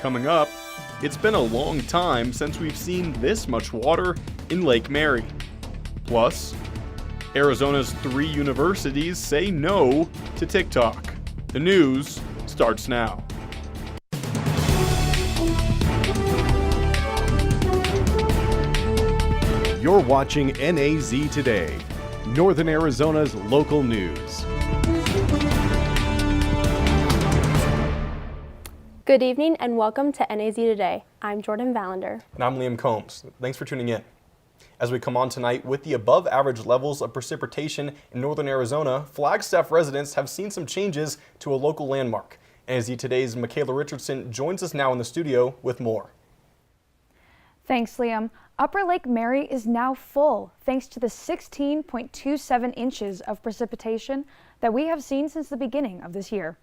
coming up, it's been a long time since we've seen this much water in Lake Mary. Plus, Arizona's 3 universities say no to TikTok. The news starts now. You're watching NAZ Today, Northern Arizona's local news. Good evening and welcome to NAZ Today. I'm Jordan Valander. And I'm Liam Combs. Thanks for tuning in. As we come on tonight, with the above average levels of precipitation in northern Arizona, Flagstaff residents have seen some changes to a local landmark. NAZ Today's Michaela Richardson joins us now in the studio with more. Thanks, Liam. Upper Lake Mary is now full thanks to the 16.27 inches of precipitation that we have seen since the beginning of this year.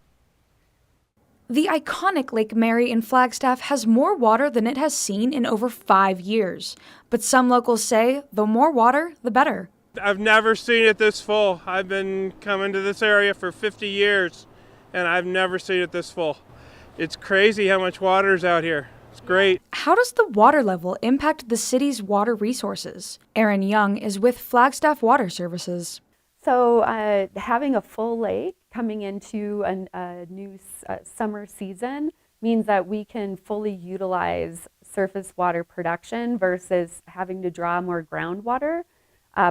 The iconic Lake Mary in Flagstaff has more water than it has seen in over 5 years. But some locals say the more water, the better. I've never seen it this full. I've been coming to this area for 50 years, and I've never seen it this full. It's crazy how much water is out here. It's great. How does the water level impact the city's water resources? Erin Young is with Flagstaff Water Services. So having a full lake coming into a new summer season means that we can fully utilize surface water production versus having to draw more groundwater.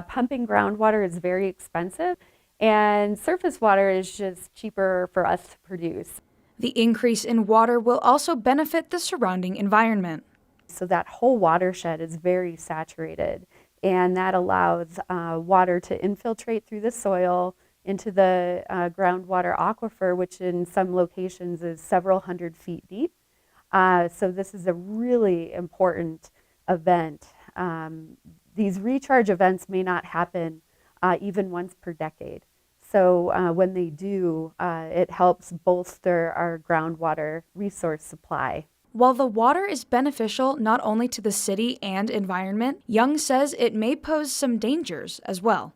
Pumping groundwater is very expensive, and surface water is just cheaper for us to produce. The increase in water will also benefit the surrounding environment. So that whole watershed is very saturated, and that allows water to infiltrate through the soil into the groundwater aquifer, which in some locations is several hundred feet deep. So this is a really important event. These recharge events may not happen even once per decade. So when they do, it helps bolster our groundwater resource supply. While the water is beneficial not only to the city and environment, Young says it may pose some dangers as well.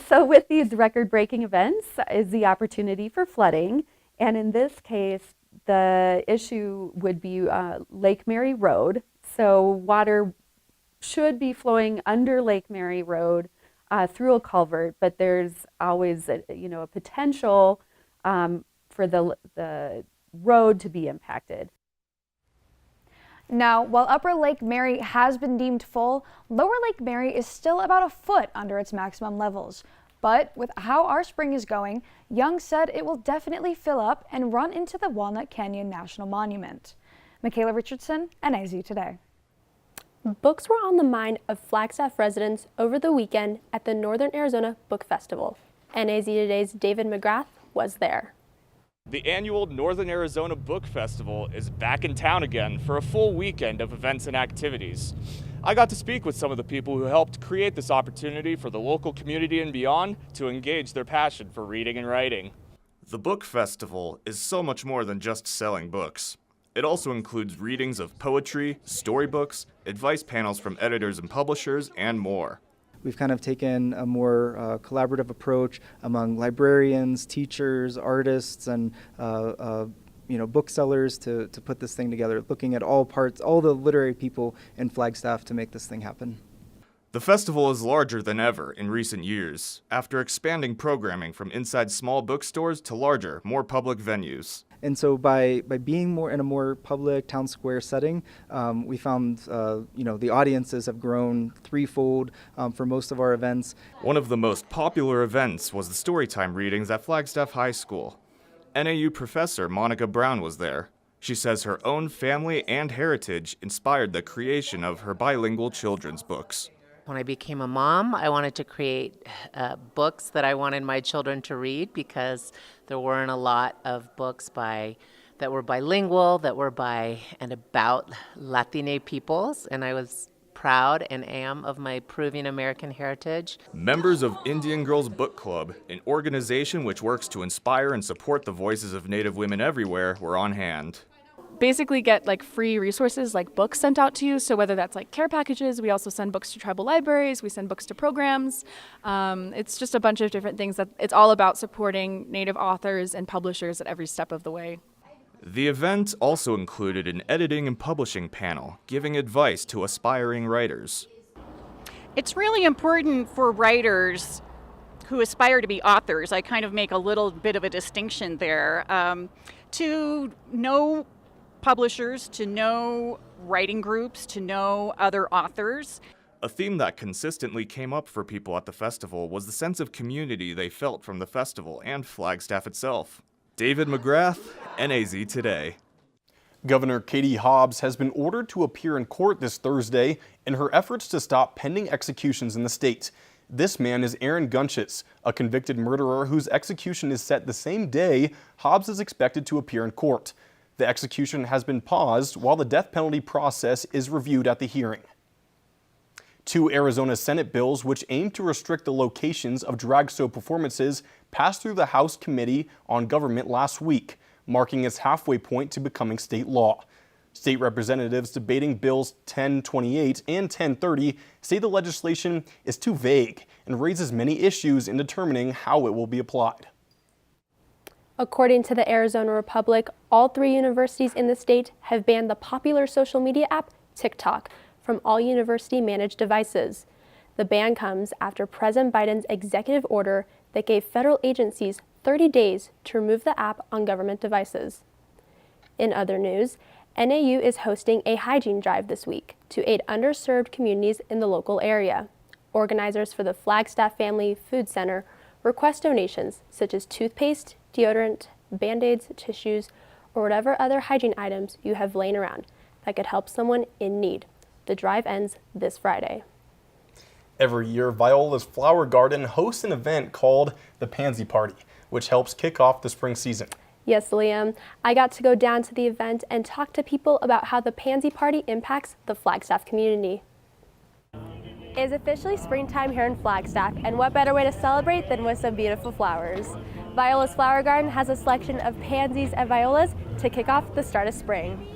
So with these record-breaking events is the opportunity for flooding. And in this case, the issue would be Lake Mary Road. So water should be flowing under Lake Mary Road through a culvert, but there's always a potential for the road to be impacted. Now, while Upper Lake Mary has been deemed full, Lower Lake Mary is still about a foot under its maximum levels. But with how our spring is going, Young said it will definitely fill up and run into the Walnut Canyon National Monument. Michaela Richardson, NAZ Today. Books were on the mind of Flagstaff residents over the weekend at the Northern Arizona Book Festival. NAZ Today's David McGrath was there. The annual Northern Arizona Book Festival is back in town again for a full weekend of events and activities. I got to speak with some of the people who helped create this opportunity for the local community and beyond to engage their passion for reading and writing. The Book Festival is so much more than just selling books. It also includes readings of poetry, storybooks, advice panels from editors and publishers, and more. We've kind of taken a more collaborative approach among librarians, teachers, artists, and booksellers to put this thing together, looking at all the literary people in Flagstaff to make this thing happen. The festival is larger than ever in recent years, after expanding programming from inside small bookstores to larger, more public venues. And so by being more in a more public town square setting, we found the audiences have grown threefold for most of our events. One of the most popular events was the Storytime readings at Flagstaff High School. NAU professor Monica Brown was there. She says her own family and heritage inspired the creation of her bilingual children's books. When I became a mom, I wanted to create books that I wanted my children to read because there weren't a lot of books that were bilingual, that were by and about Latine peoples, and I was proud and am of my Peruvian American heritage. Members of Indian Girls Book Club, an organization which works to inspire and support the voices of Native women everywhere, were on hand. Basically get free resources like books sent out to you. So whether that's care packages, we also send books to tribal libraries, we send books to programs. It's just a bunch of different things that it's all about supporting Native authors and publishers at every step of the way. The event also included an editing and publishing panel, giving advice to aspiring writers. It's really important for writers who aspire to be authors, I kind of make a little bit of a distinction there, to know publishers, to know writing groups, to know other authors. A theme that consistently came up for people at the festival was the sense of community they felt from the festival and Flagstaff itself. David McGrath, NAZ Today. Governor Katie Hobbs has been ordered to appear in court this Thursday in her efforts to stop pending executions in the state. This man is Aaron Gunchis, a convicted murderer whose execution is set the same day Hobbs is expected to appear in court. The execution has been paused while the death penalty process is reviewed at the hearing. 2 Arizona Senate bills which aim to restrict the locations of drag show performances passed through the House Committee on Government last week, marking its halfway point to becoming state law. State representatives debating bills 1028 and 1030 say the legislation is too vague and raises many issues in determining how it will be applied. According to the Arizona Republic, all 3 universities in the state have banned the popular social media app TikTok from all university-managed devices. The ban comes after President Biden's executive order that gave federal agencies 30 days to remove the app on government devices. In other news, NAU is hosting a hygiene drive this week to aid underserved communities in the local area. Organizers for the Flagstaff Family Food Center request donations such as toothpaste, deodorant, Band-Aids, tissues, or whatever other hygiene items you have laying around that could help someone in need. The drive ends this Friday. Every year, Viola's Flower Garden hosts an event called the Pansy Party, which helps kick off the spring season. Yes, Liam. I got to go down to the event and talk to people about how the Pansy Party impacts the Flagstaff community. It is officially springtime here in Flagstaff, and what better way to celebrate than with some beautiful flowers? Viola's Flower Garden has a selection of pansies and violas to kick off the start of spring.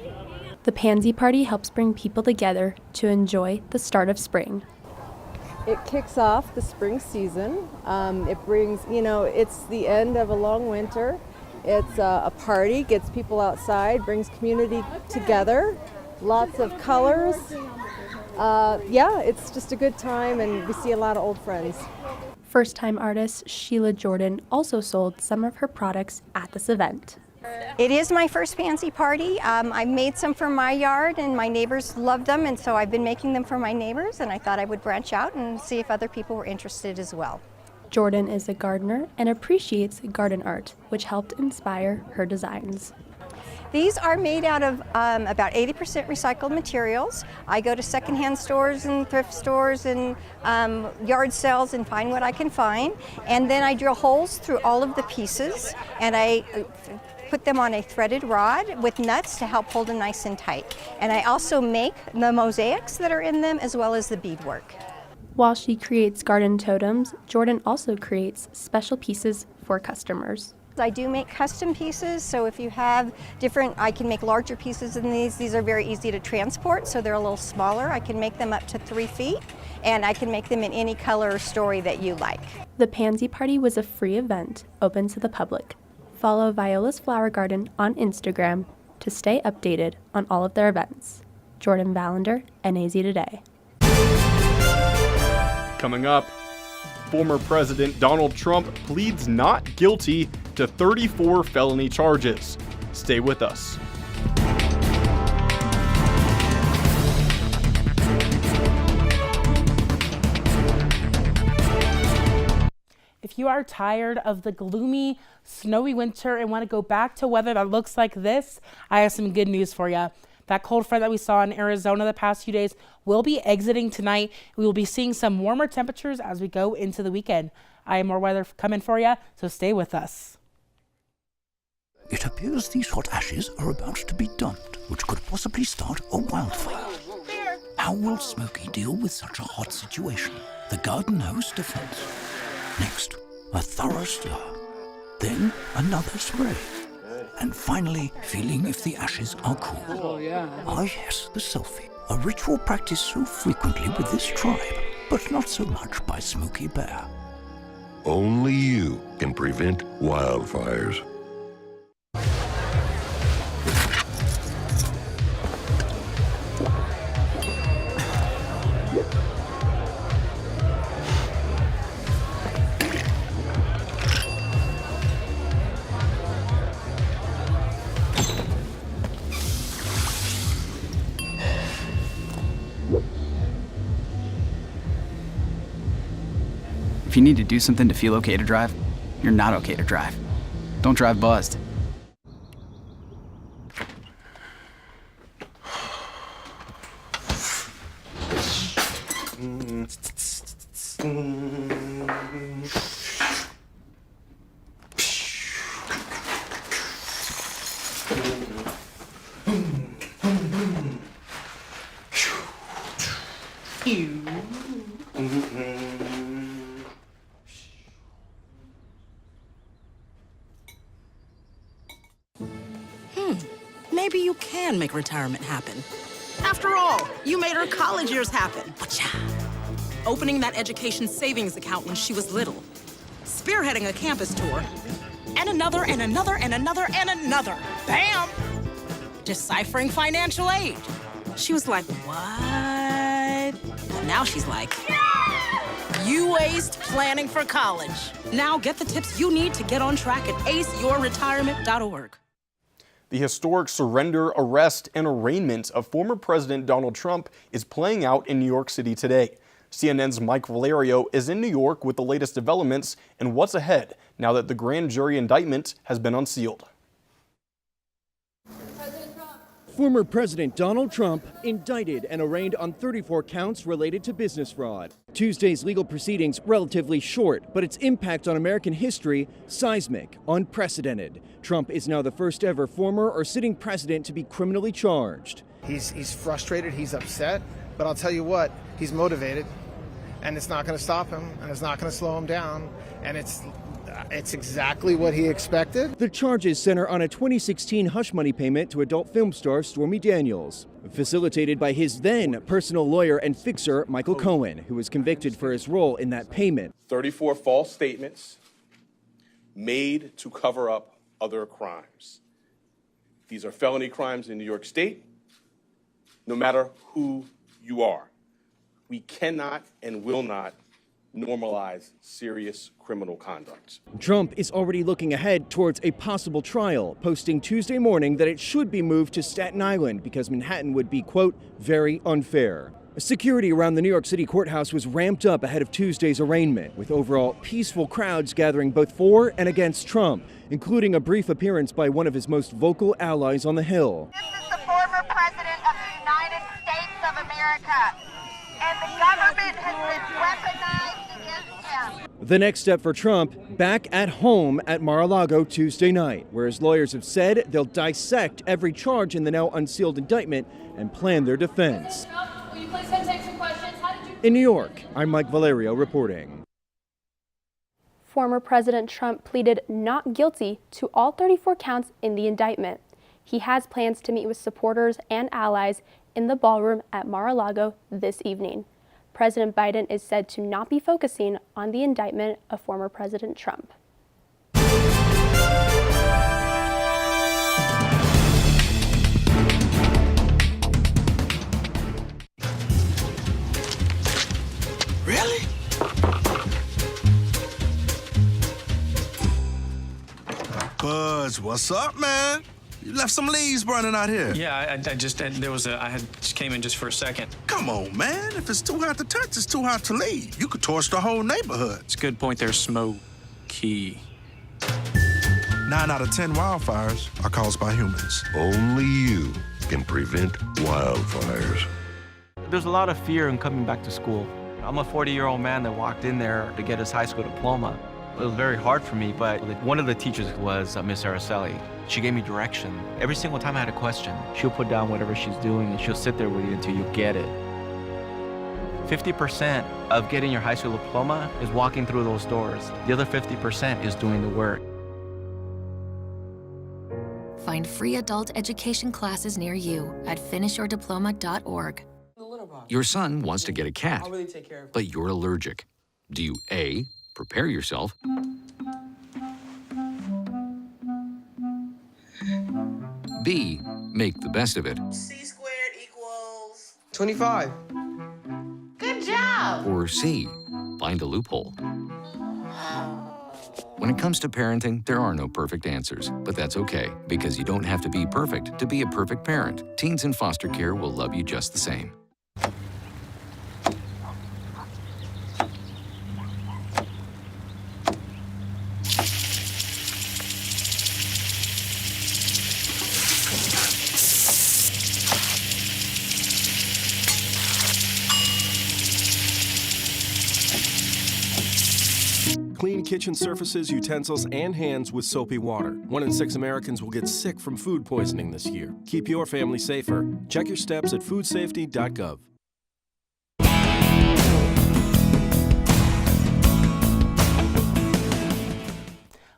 The Pansy Party helps bring people together to enjoy the start of spring. It kicks off the spring season. It brings, it's the end of a long winter. It's a party, gets people outside, brings community together, lots of colors. It's just a good time, and we see a lot of old friends. First-time artist Sheila Jordan also sold some of her products at this event. It is my first Pansy Party. I made some for my yard, and my neighbors loved them, and so I've been making them for my neighbors, and I thought I would branch out and see if other people were interested as well. Jordan is a gardener and appreciates garden art, which helped inspire her designs. These are made out of about 80% recycled materials. I go to secondhand stores and thrift stores and yard sales and find what I can find. And then I drill holes through all of the pieces, and I put them on a threaded rod with nuts to help hold them nice and tight. And I also make the mosaics that are in them as well as the beadwork. While she creates garden totems, Jordan also creates special pieces for customers. I do make custom pieces, so if you have I can make larger pieces than these. These are very easy to transport, so they're a little smaller. I can make them up to 3 feet, and I can make them in any color or story that you like. The Pansy Party was a free event open to the public. Follow Viola's Flower Garden on Instagram to stay updated on all of their events. Jordan Valander, NAZ Today. Coming up, former President Donald Trump pleads not guilty to 34 felony charges. Stay with us. If you are tired of the gloomy, snowy winter and want to go back to weather that looks like this, I have some good news for you. That cold front that we saw in Arizona the past few days will be exiting tonight. We will be seeing some warmer temperatures as we go into the weekend. I have more weather coming for you, so stay with us. It appears these hot ashes are about to be dumped, which could possibly start a wildfire. How will Smokey deal with such a hot situation? The garden hose defense. Next, a thorough stir. Then another spray. And finally, feeling if the ashes are cool. Oh, yeah. Ah, yes, the selfie. A ritual practiced so frequently with this tribe, but not so much by Smokey Bear. Only you can prevent wildfires. If you need to do something to feel okay to drive, you're not okay to drive. Don't drive buzzed. Maybe you can make retirement happen. After all, you made her college years happen. Opening that education savings account when she was little. Spearheading a campus tour. And another, and another, and another, and another. Bam! Deciphering financial aid. She was like, what? But now she's like, you aced planning for college. Now get the tips you need to get on track at aceyourretirement.org. The historic surrender, arrest, and arraignment of former President Donald Trump is playing out in New York City today. CNN's Mike Valerio is in New York with the latest developments and what's ahead now that the grand jury indictment has been unsealed. Former President Donald Trump indicted and arraigned on 34 counts related to business fraud. Tuesday's legal proceedings relatively short, but its impact on American history seismic, unprecedented. Trump is now the first ever former or sitting president to be criminally charged. He's frustrated, he's upset, but I'll tell you what, he's motivated, and it's not going to stop him, and it's not going to slow him down, and it's exactly what he expected. The charges center on a 2016 hush money payment to adult film star Stormy Daniels, facilitated by his then personal lawyer and fixer, Michael Cohen, who was convicted for his role in that payment. 34 false statements made to cover up other crimes. These are felony crimes in New York State, no matter who you are. We cannot and will not normalize serious criminal conduct. Trump is already looking ahead towards a possible trial, posting Tuesday morning that it should be moved to Staten Island because Manhattan would be, quote, very unfair. Security around the New York City courthouse was ramped up ahead of Tuesday's arraignment, with overall peaceful crowds gathering both for and against Trump, including a brief appearance by one of his most vocal allies on the Hill. This is the former President of the United States of America, and the government has been weaponized against him. The next step for Trump, back at home at Mar-a-Lago Tuesday night, where his lawyers have said they'll dissect every charge in the now unsealed indictment and plan their defense. Will you please take some questions? In New York, I'm Mike Valerio reporting. Former President Trump pleaded not guilty to all 34 counts in the indictment. He has plans to meet with supporters and allies in the ballroom at Mar-a-Lago this evening. President Biden is said to not be focusing on the indictment of former President Trump. Really? Buzz, what's up, man? You left some leaves burning out here. Yeah, I just came in just for a second. Come on, man. If it's too hot to touch, it's too hot to leave. You could torch the whole neighborhood. It's a good point there, Smokey. 9 out of 10 wildfires are caused by humans. Only you can prevent wildfires. There's a lot of fear in coming back to school. I'm a 40-year-old man that walked in there to get his high school diploma. It was very hard for me, but one of the teachers was Miss Araceli. She gave me direction. Every single time I had a question, she'll put down whatever she's doing and she'll sit there with you until you get it. 50% of getting your high school diploma is walking through those doors. The other 50% is doing the work. Find free adult education classes near you at finishyourdiploma.org. Your son wants to get a cat, but you're allergic. Do you A, prepare yourself, B, make the best of it, C squared equals 25. Good job. or C, find a loophole? When it comes to parenting, there are no perfect answers, but that's okay, because you don't have to be perfect to be a perfect parent. Teens in foster care will love you just the same. kitchen surfaces, utensils, and hands with soapy water. 1 in 6 Americans will get sick from food poisoning this year. Keep your family safer. Check your steps at foodsafety.gov.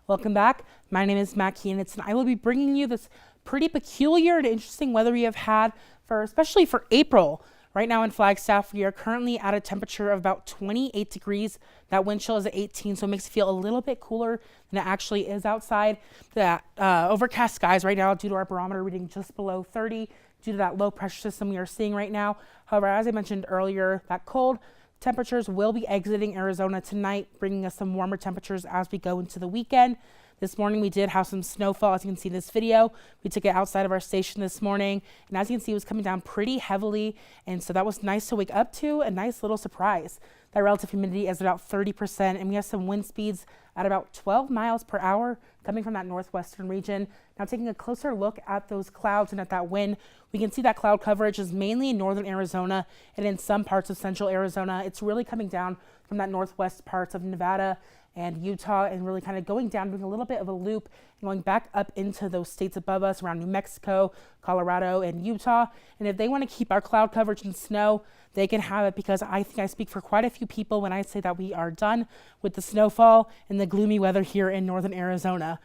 Welcome back. My name is Matt Kienitz, and I will be bringing you this pretty peculiar and interesting weather we have had especially for April. Right now in Flagstaff, we are currently at a temperature of about 28 degrees. That wind chill is at 18, so it makes it feel a little bit cooler than it actually is outside. That overcast skies right now due to our barometer reading just below 30 due to that low pressure system we are seeing right now. However, as I mentioned earlier, that cold temperatures will be exiting Arizona tonight, bringing us some warmer temperatures as we go into the weekend. This morning we did have some snowfall, as you can see in this video. We took it outside of our station this morning, and as you can see, it was coming down pretty heavily, and so that was nice to wake up to, a nice little surprise. That relative humidity is about 30%, and we have some wind speeds at about 12 miles per hour coming from that northwestern region. Now taking a closer look at those clouds and at that wind, we can see that cloud coverage is mainly in northern Arizona and in some parts of central Arizona. It's really coming down from that northwest parts of Nevada and Utah and really kind of going down, doing a little bit of a loop and going back up into those states above us around New Mexico, Colorado, and Utah. And if they want to keep our cloud coverage and snow, they can have it, because I think I speak for quite a few people when I say that we are done with the snowfall and the gloomy weather here in northern Arizona.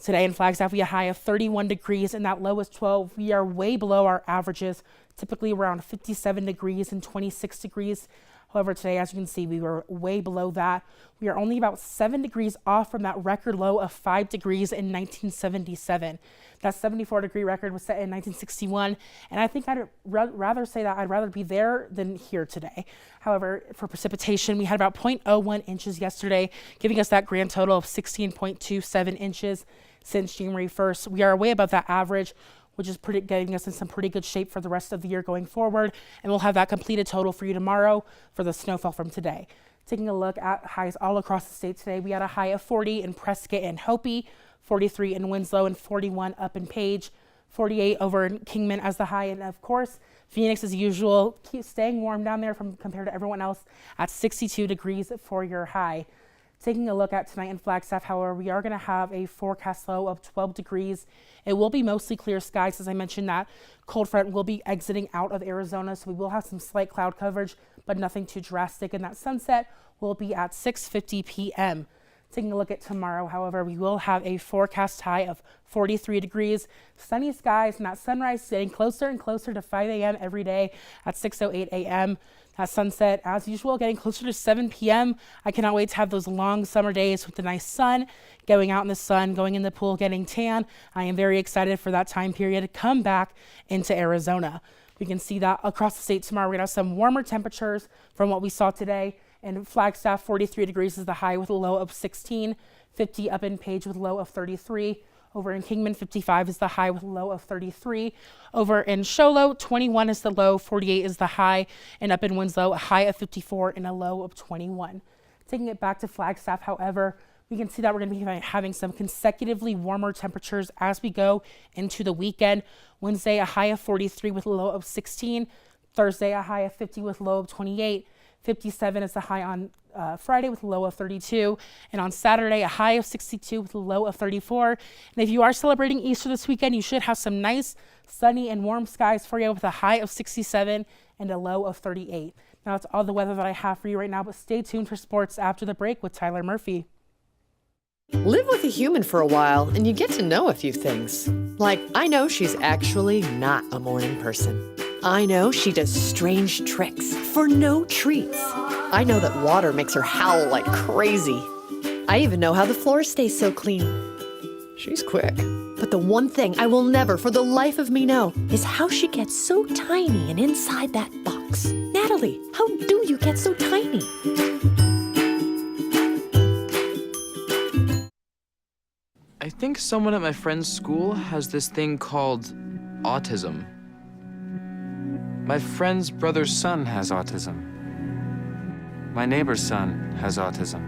Today in Flagstaff, we have a high of 31 degrees and that low is 12. We are way below our averages, typically around 57 degrees and 26 degrees. However, today, as you can see, we were way below that. We are only about 7 degrees off from that record low of 5 degrees in 1977. That 74-degree record was set in 1961, and I think I'd rather say that I'd rather be there than here today. However, for precipitation, we had about 0.01 inches yesterday, giving us that grand total of 16.27 inches since January 1st. We are way above that average, which is getting us in some pretty good shape for the rest of the year going forward. And we'll have that completed total for you tomorrow for the snowfall from today. Taking a look at highs all across the state today, we had a high of 40 in Prescott and Hopi, 43 in Winslow, and 41 up in Page, 48 over in Kingman as the high. And of course, Phoenix, as usual, keeps staying warm down there compared to everyone else at 62 degrees for your high. Taking a look at tonight in Flagstaff, however, we are going to have a forecast low of 12 degrees. It will be mostly clear skies. As I mentioned, that cold front will be exiting out of Arizona, so we will have some slight cloud coverage, but nothing too drastic. And that sunset will be at 6:50 p.m. Taking a look at tomorrow, however, we will have a forecast high of 43 degrees, sunny skies, and that sunrise getting closer and closer to 5 a.m. every day at 6:08 a.m. That sunset, as usual, getting closer to 7 p.m. I cannot wait to have those long summer days with the nice sun, going out in the sun, going in the pool, getting tan. I am very excited for that time period to come back into Arizona. We can see that across the state tomorrow. We're going to have some warmer temperatures from what we saw today. In Flagstaff, 43 degrees is the high with a low of 16, 50 up in Page with a low of 33. Over in Kingman, 55 is the high with a low of 33. Over in Show Low, 21 is the low, 48 is the high. And up in Winslow, a high of 54 and a low of 21. Taking it back to Flagstaff, however, we can see that we're going to be having some consecutively warmer temperatures as we go into the weekend. Wednesday, a high of 43 with a low of 16. Thursday, a high of 50 with a low of 28. 57 is the high on Friday with a low of 32. And on Saturday, a high of 62 with a low of 34. And if you are celebrating Easter this weekend, you should have some nice sunny and warm skies for you with a high of 67 and a low of 38. Now, that's all the weather that I have for you right now, but stay tuned for sports after the break with Tyler Murphy. Live with a human for a while and you get to know a few things. Like, I know she's actually not a morning person. I know she does strange tricks for no treats. I know that water makes her howl like crazy. I even know how the floor stays so clean. She's quick. But the one thing I will never for the life of me know is how she gets so tiny and inside that box. Natalie, how do you get so tiny? I think someone at my friend's school has this thing called autism. My friend's brother's son has autism. My neighbor's son has autism.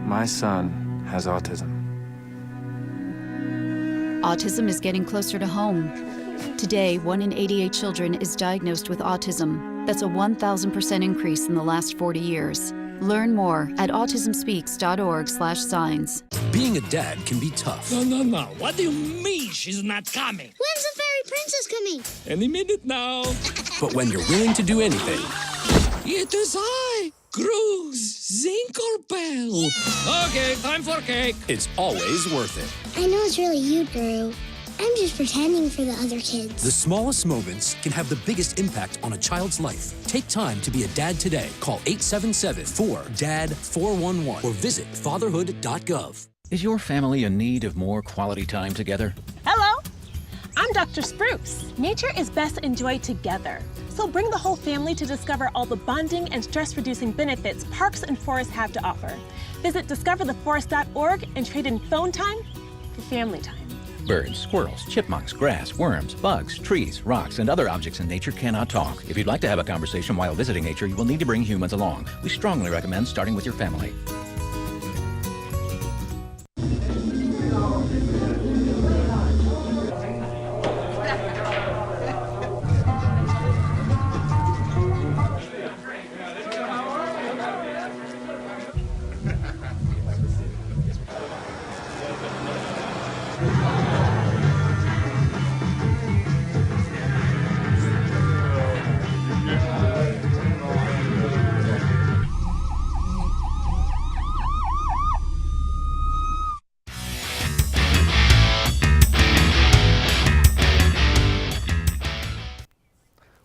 My son has autism. Autism is getting closer to home. Today, 1 in 88 children is diagnosed with autism. That's a 1,000% increase in the last 40 years. Learn more at autismspeaks.org/signs. Being a dad can be tough. No. What do you mean she's not coming? When's the fairy princess coming? Any minute now. But when you're willing to do anything, It is I, Cruz Zinkorbell. Okay, time for cake. it's always worth it. I know it's really you, Drew. I'm just pretending for the other kids. The smallest moments can have the biggest impact on a child's life. Take time to be a dad today. Call 877-4DAD-411 or visit fatherhood.gov. Is your family in need of more quality time together? Hello, I'm Dr. Spruce. Nature is best enjoyed together. So bring the whole family to discover all the bonding and stress-reducing benefits parks and forests have to offer. Visit discovertheforest.org and trade in phone time for family time. Birds, squirrels, chipmunks, grass, worms, bugs, trees, rocks, and other objects in nature cannot talk. If you'd like to have a conversation while visiting nature, you will need to bring humans along. We strongly recommend starting with your family.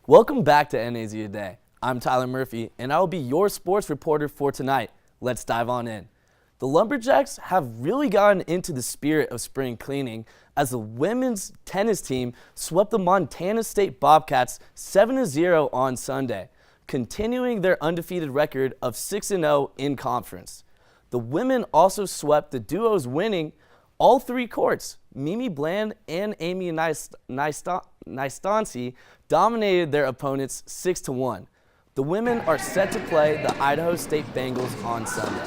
Welcome back to NAZ Today. I'm Tyler Murphy, and I will be your sports reporter for tonight. Let's dive on in. The Lumberjacks have really gotten into the spirit of spring cleaning as the women's tennis team swept the Montana State Bobcats 7-0 on Sunday, continuing their undefeated record of 6-0 in conference. The women also swept the duos, winning all three courts. Mimi Bland and Amy Nystancy dominated their opponents 6-1. The women are set to play the Idaho State Bengals on Sunday.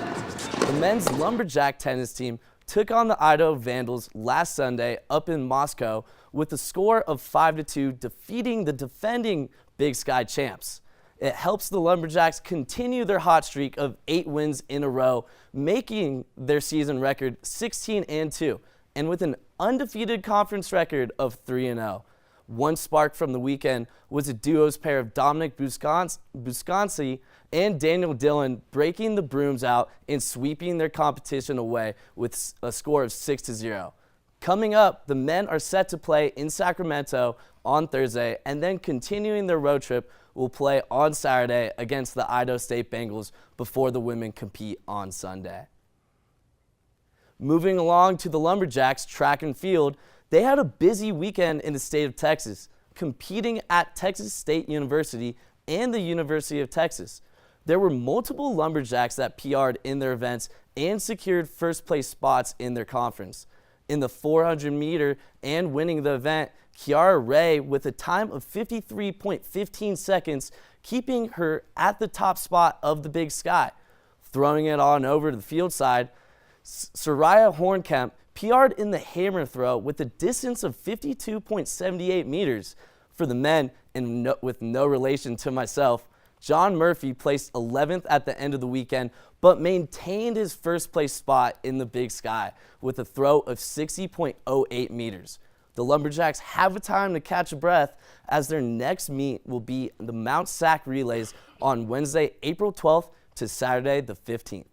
The men's Lumberjack tennis team took on the Idaho Vandals last Sunday up in Moscow with a score of 5-2, defeating the defending Big Sky champs. It helps the Lumberjacks continue their hot streak of 8 wins in a row, making their season record 16-2, and with an undefeated conference record of 3-0. One spark from the weekend was a duos pair of Dominic Buscansi and Daniel Dillon breaking the brooms out and sweeping their competition away with a score of 6-0. Coming up, the men are set to play in Sacramento on Thursday, and then continuing their road trip will play on Saturday against the Idaho State Bengals before the women compete on Sunday. Moving along to the Lumberjacks track and field, they had a busy weekend in the state of Texas, competing at Texas State University and the University of Texas. There were multiple Lumberjacks that PR'd in their events and secured first place spots in their conference. In the 400 meter and winning the event, Kiara Ray with a time of 53.15 seconds, keeping her at the top spot of the Big Sky. Throwing it on over to the field side, Soraya Hornkamp PR'd in the hammer throw with a distance of 52.78 meters. For the men, and with no relation to myself, John Murphy placed 11th at the end of the weekend, but maintained his first place spot in the Big Sky with a throw of 60.08 meters. The Lumberjacks have a time to catch a breath as their next meet will be the Mount Sac Relays on Wednesday, April 12th to Saturday the 15th.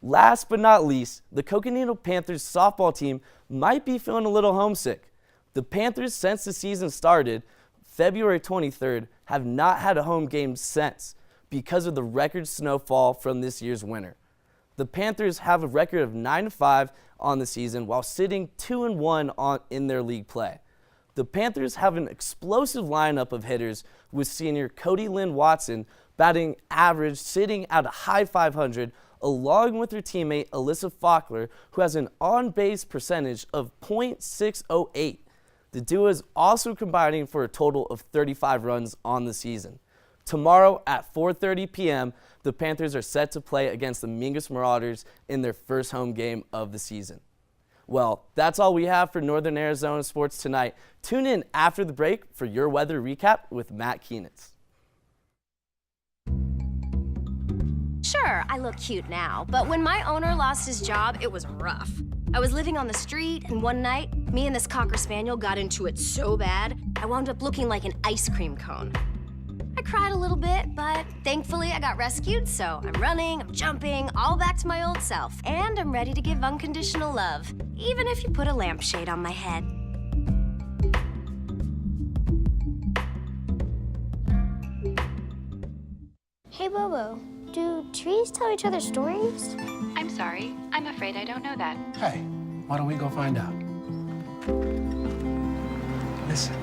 Last but not least, the Coconino Panthers softball team might be feeling a little homesick. The Panthers, since the season started, February 23rd, have not had a home game since because of the record snowfall from this year's winter. The Panthers have a record of 9-5 on the season while sitting 2-1 in their league play. The Panthers have an explosive lineup of hitters with senior Cody Lynn Watson batting average sitting at a high 500, along with her teammate Alyssa Faulkner, who has an on-base percentage of .608. The duo is also combining for a total of 35 runs on the season. Tomorrow at 4:30 p.m., the Panthers are set to play against the Mingus Marauders in their first home game of the season. Well, that's all we have for Northern Arizona sports tonight. Tune in after the break for your weather recap with Matt Keenitz. Sure, I look cute now, but when my owner lost his job, it was rough. I was living on the street, and one night, me and this Cocker Spaniel got into it so bad, I wound up looking like an ice cream cone. I cried a little bit, but thankfully I got rescued, so I'm running, I'm jumping, all back to my old self. And I'm ready to give unconditional love, even if you put a lampshade on my head. Hey, Bobo, do trees tell each other stories? I'm sorry. I'm afraid I don't know that. Hey, why don't we go find out? Listen.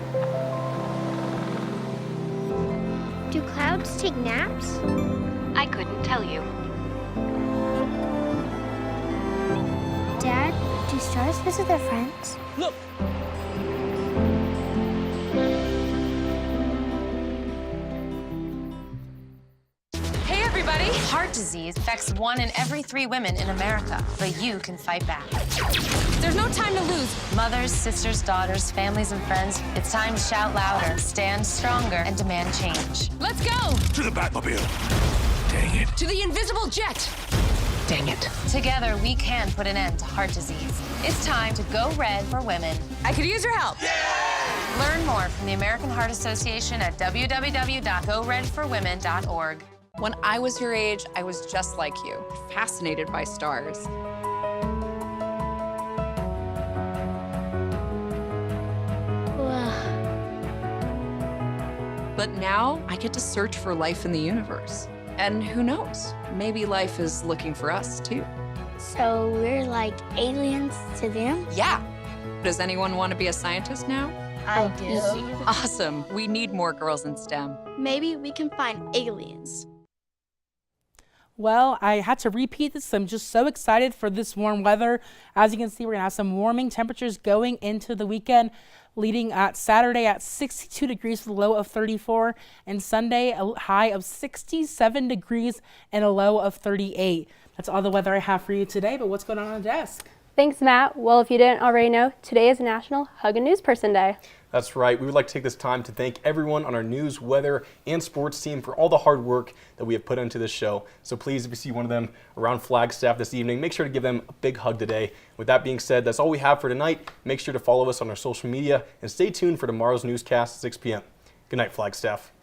Do clouds take naps? I couldn't tell you. Dad, do stars visit their friends? Look! Hey everybody! Heart disease affects 1 in every 3 women in America, but you can fight back. There's no time to lose. Mothers, sisters, daughters, families, and friends, it's time to shout louder, stand stronger, and demand change. Let's go! To the Batmobile! Dang it. To the invisible jet! Dang it. Together, we can put an end to heart disease. It's time to go red for women. I could use your help. Yeah! Learn more from the American Heart Association at www.goredforwomen.org. When I was your age, I was just like you, fascinated by stars. But now I get to search for life in the universe. And who knows, maybe life is looking for us too. So we're like aliens to them? Yeah. Does anyone want to be a scientist now? I do. Awesome. We need more girls in STEM. Maybe we can find aliens. Well, I had to repeat this. I'm just so excited for this warm weather. As you can see, we're gonna have some warming temperatures going into the weekend, leading at Saturday at 62 degrees with a low of 34, and Sunday a high of 67 degrees and a low of 38. That's all the weather I have for you today, but what's going on the desk? Thanks, Matt. Well, if you didn't already know, today is National Hug a News Person Day. That's right. We would like to take this time to thank everyone on our news, weather, and sports team for all the hard work that we have put into this show. So please, if you see one of them around Flagstaff this evening, make sure to give them a big hug today. With that being said, that's all we have for tonight. Make sure to follow us on our social media and stay tuned for tomorrow's newscast at 6 p.m. Good night, Flagstaff.